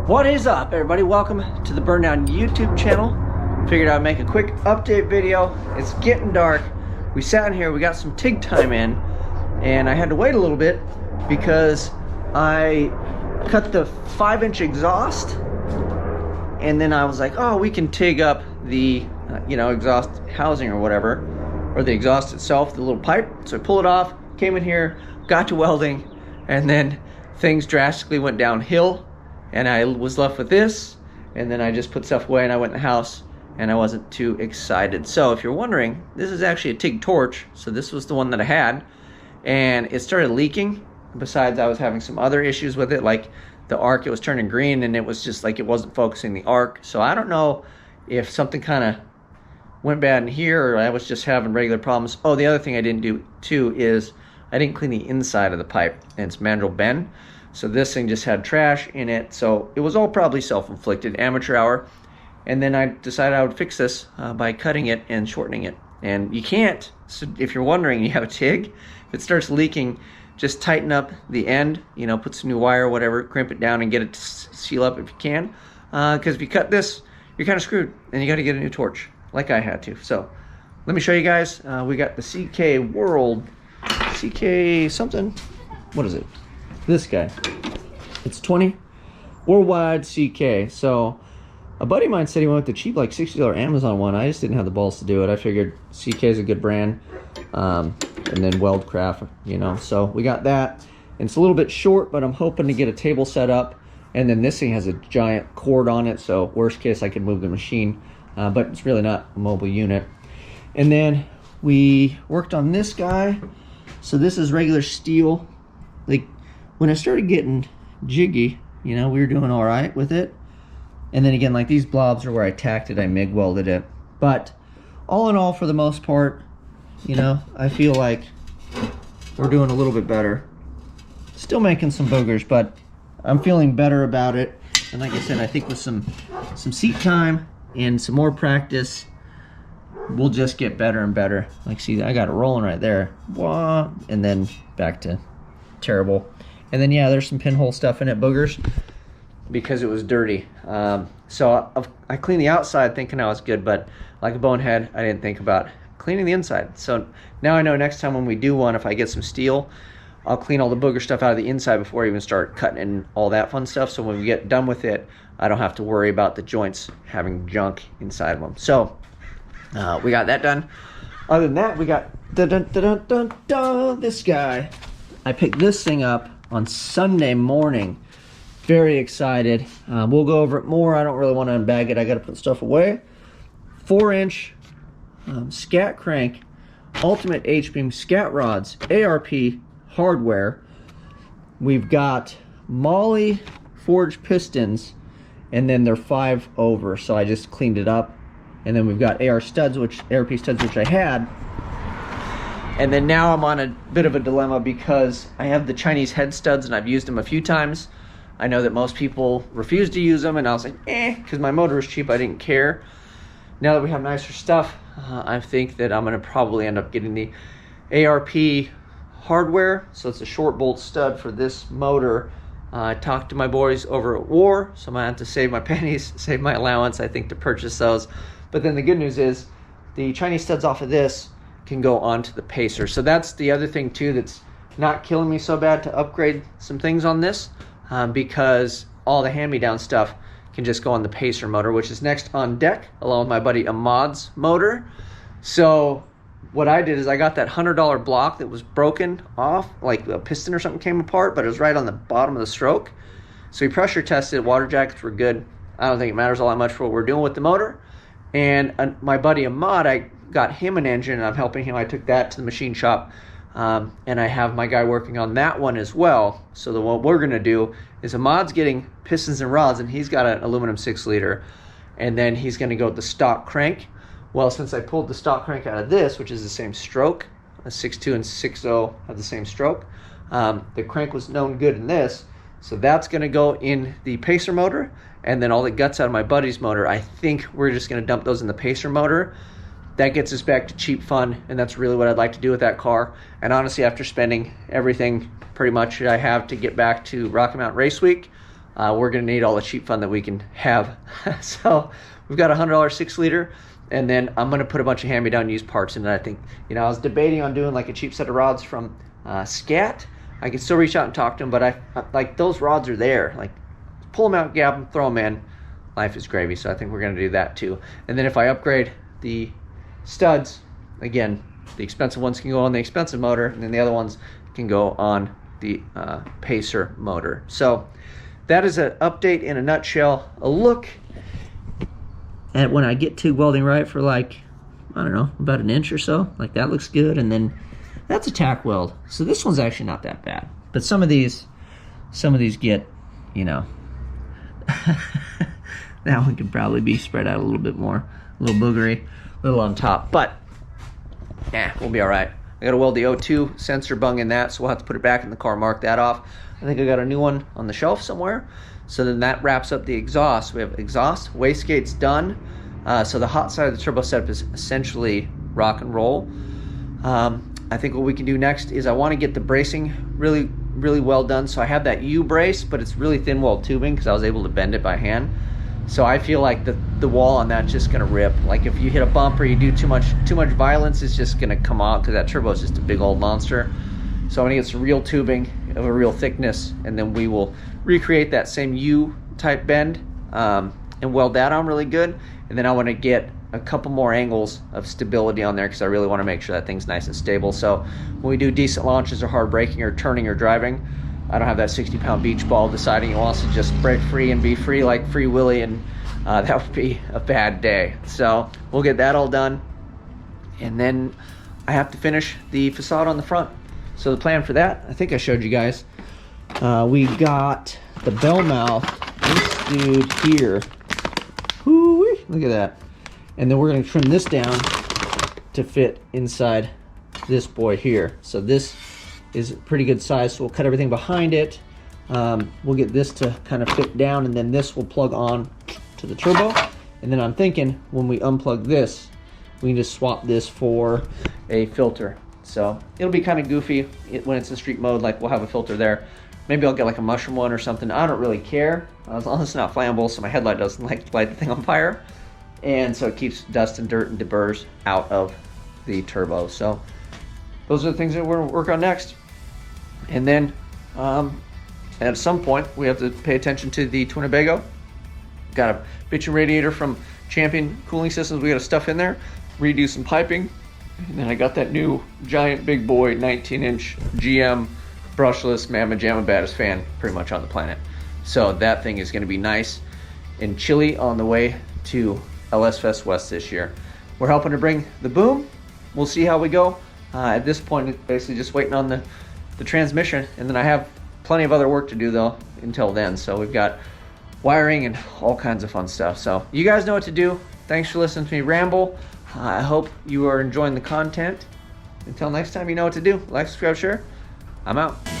What is up, everybody? Welcome to the Burndown YouTube channel. Figured I'd make a quick update video. It's getting dark. We sat in here, we got some TIG time in, and I had to wait a little bit because I cut the 5-inch exhaust, and then I was like, oh, we can TIG up the exhaust housing or whatever, or the exhaust itself, the little pipe. So I pulled it off, came in here, got to welding, and then things drastically went downhill. And I was left with this, and then I just put stuff away and I went in the house, and I wasn't too excited. So if you're wondering, this is actually a TIG torch. So this was the one that I had, and it started leaking. Besides, I was having some other issues with it, like the arc, it was turning green, and it was just like it wasn't focusing the arc. So I don't know if something kind of went bad in here, or I was just having regular problems. Oh, the other thing I didn't do too is I didn't clean the inside of the pipe, and it's mandrel bend. So this thing just had trash in it. So it was all probably self-inflicted, amateur hour. And then I decided I would fix this by cutting it and shortening it. And you can't, so if you're wondering, you have a TIG, if it starts leaking, just tighten up the end, put some new wire or whatever, crimp it down and get it to seal up if you can. Because if you cut this, you're kind of screwed and you got to get a new torch like I had to. So let me show you guys. We got the CK World, CK something, what is it? This guy, it's 20 worldwide CK. So a buddy of mine said he went with the cheap, like $60 Amazon one. I just didn't have the balls to do it. I figured CK is a good brand, and then Weldcraft, so we got that. And it's a little bit short, but I'm hoping to get a table set up. And then this thing has a giant cord on it, so worst case I could move the machine, but it's really not a mobile unit. And then we worked on this guy. So this is regular steel. Like, when I started getting jiggy, we were doing all right with it. And then again, like these blobs are where I tacked it, I MIG welded it. But all in all, for the most part, I feel like we're doing a little bit better. Still making some boogers, but I'm feeling better about it. And like I said, I think with some seat time and some more practice, we'll just get better and better. Like, see, I got it rolling right there. And then back to terrible. And then, yeah, there's some pinhole stuff in it, boogers, because it was dirty. So I cleaned the outside thinking I was good, but like a bonehead, I didn't think about cleaning the inside. So now I know next time when we do one, if I get some steel, I'll clean all the booger stuff out of the inside before I even start cutting and all that fun stuff. So when we get done with it, I don't have to worry about the joints having junk inside of them. So we got that done. Other than that, we got this guy. I picked this thing up on Sunday morning. Very excited. We'll go over it more. I don't really want to unbag it. I got to put stuff away. 4-inch scat crank, ultimate H-beam scat rods, ARP hardware. We've got Molly forged pistons, and then they're 5 over. So I just cleaned it up. And then we've got ARP studs, which I had. And then now I'm on a bit of a dilemma because I have the Chinese head studs and I've used them a few times. I know that most people refuse to use them, and I was like, because my motor is cheap, I didn't care. Now that we have nicer stuff, I think that I'm gonna probably end up getting the ARP hardware. So it's a short bolt stud for this motor. I talked to my boys over at War, so I'm gonna have to save my pennies, save my allowance, I think, to purchase those. But then the good news is the Chinese studs off of this can go onto the Pacer. So that's the other thing too that's not killing me so bad to upgrade some things on this, because all the hand-me-down stuff can just go on the Pacer motor, which is next on deck, along with my buddy Ahmad's motor. So what I did is I got that $100 block that was broken off, like a piston or something came apart, but it was right on the bottom of the stroke. So we pressure tested, water jackets were good. I don't think it matters all that much for what we're doing with the motor. And my buddy Ahmad, I got him an engine, and I'm helping him. I took that to the machine shop, and I have my guy working on that one as well. So what we're gonna do is Ahmad's getting pistons and rods, and he's got an aluminum 6-liter, and then he's gonna go with the stock crank. Well, since I pulled the stock crank out of this, which is the same stroke, a 6.2 and 6.0 have the same stroke, the crank was known good in this, so that's gonna go in the Pacer motor, and then all the guts out of my buddy's motor, I think we're just gonna dump those in the Pacer motor. That gets us back to cheap fun, and that's really what I'd like to do with that car. And honestly, after spending everything pretty much I have to get back to Rocky Mountain Race Week, we're gonna need all the cheap fun that we can have. So we've got a $100 6-liter, and then I'm gonna put a bunch of hand-me-down used parts in it. I think, you know, I was debating on doing like a cheap set of rods from Scat. I can still reach out and talk to them, but I like those rods are there. Like, pull them out, grab them, throw them in. Life is gravy. So I think we're gonna do that too. And then if I upgrade the studs, again, the expensive ones can go on the expensive motor, and then the other ones can go on the Pacer motor. So that is an update in a nutshell. A look at when I get TIG welding right for like, I don't know, about an inch or so. Like, that looks good. And then that's a tack weld. So this one's actually not that bad. But some of these get, you know, that one could probably be spread out a little bit more, a little boogery, a little on top. But yeah, we'll be all right. I got to weld the O2 sensor bung in that, so we'll have to put it back in the car, mark that off. I think I got a new one on the shelf somewhere. So then that wraps up the exhaust. We have exhaust, wastegate's done. So the hot side of the turbo setup is essentially rock and roll. I think what we can do next is I want to get the bracing really, really well done. So I have that U brace, but it's really thin wall tubing because I was able to bend it by hand. So I feel like the wall on that's just gonna rip. Like, if you hit a bump or you do too much violence, it's just gonna come out because that turbo is just a big old monster. So I'm gonna get some real tubing of a real thickness, and then we will recreate that same U-type bend and weld that on really good. And then I want to get a couple more angles of stability on there because I really want to make sure that thing's nice and stable. So when we do decent launches or hard braking or turning or driving, I don't have that 60-pound beach ball deciding it wants to just break free and be free like Free Willy, and that would be a bad day. So we'll get that all done, and then I have to finish the facade on the front. So the plan for that, I think I showed you guys. We got the bell mouth, this dude here. Whoo-wee, look at that. And then we're gonna trim this down to fit inside this boy here. So this is a pretty good size, so we'll cut everything behind it. We'll get this to kind of fit down, and then this will plug on to the turbo. And then I'm thinking when we unplug this, we can just swap this for a filter. So it'll be kind of goofy when it's in street mode, like we'll have a filter there. Maybe I'll get like a mushroom one or something. I don't really care, as long as it's not flammable, so my headlight doesn't like light the thing on fire. And so it keeps dust and dirt and debris out of the turbo. So those are the things that we're gonna work on next. And then at some point, we have to pay attention to the Twinnebago. Got a bitchin' radiator from Champion Cooling Systems. We got to stuff in there, redo some piping. And then I got that new giant big boy 19-inch GM brushless Mamma Jamma baddest fan pretty much on the planet. So that thing is going to be nice and chilly on the way to LS Fest West this year. We're helping to bring the boom. We'll see how we go. At this point, it's basically just waiting on the transmission, and then I have plenty of other work to do though until then. So we've got wiring and all kinds of fun stuff. So you guys know what to do. Thanks for listening to me ramble. I hope you are enjoying the content. Until next time, you know what to do. Like, subscribe, share. I'm out.